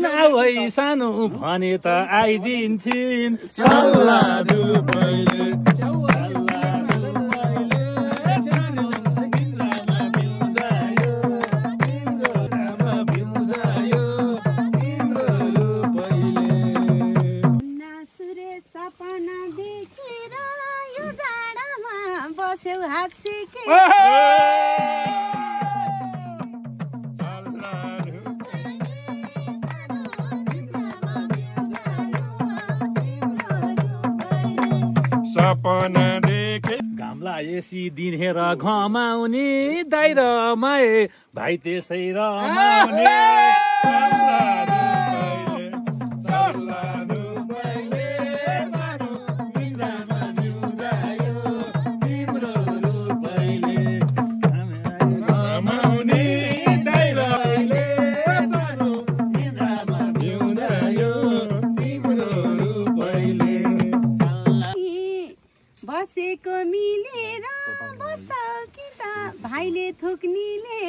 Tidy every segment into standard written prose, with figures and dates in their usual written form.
आऊ है सानो भने त आइदिन्छन् सल्ला दुबैले सपना देखे घाम लागेसी दिन हेर घमाउने दाइ र माए भाइ त्यसै रमाउने बसेको मिलेर बस कि त भाइले थुक्नीले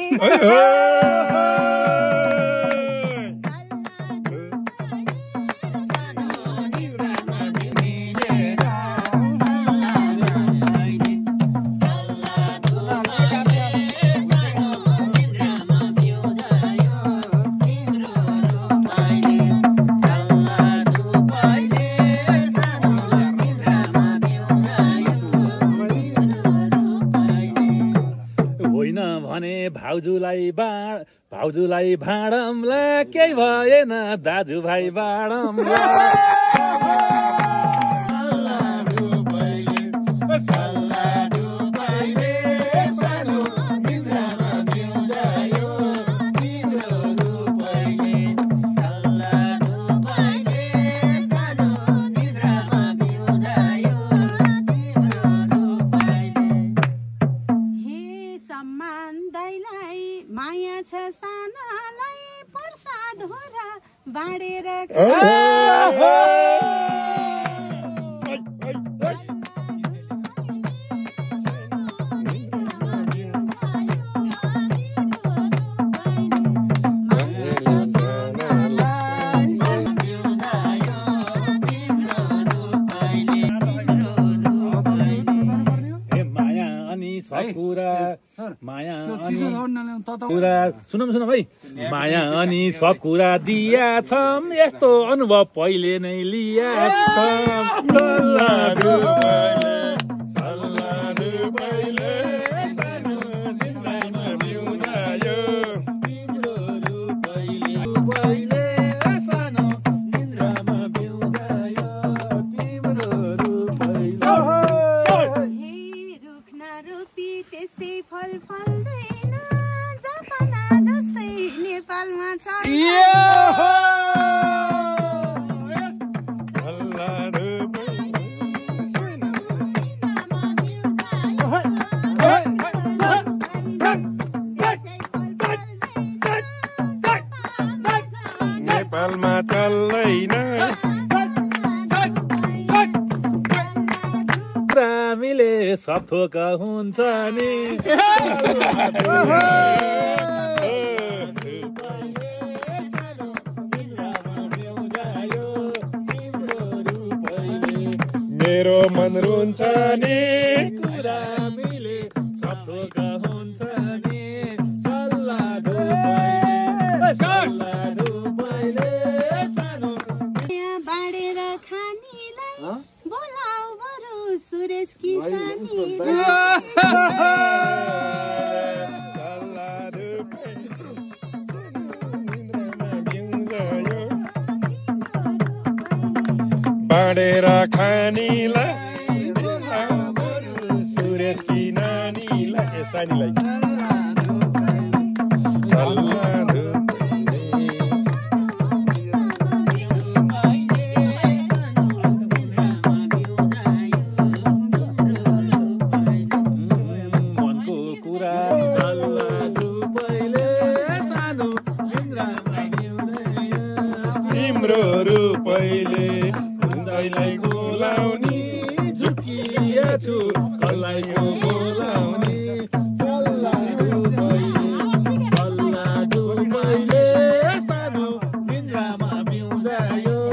भाउजूलाई भाडमला केही भएन दाजुभाइ बाडमला बाडेर सुनौ भाइ माया अनि सब कुरा दिया छम यस्तो अनुभव पहिले नै लिया नेपालमा चल्दैन हामीले सब थोक हुन्छ नि मेरो मन रुन्छ नि कुरा मिले सब थोक हुन्छ नि सल्ला दुबैले सानो बाडेर खानीलाई बोलाऊ बरु सुरेश किसानीलाई बाँडेर खानीलाई सुरेश कि नानीलाई सानीलाई मनको कुरा सल्ला दुबैले सानो तिम्रो रूपैले कसैलाई बोलाउने झुकिया छु कसलाई बोलाउने सल्ला दुबैले सानो आमा पिउँदा यो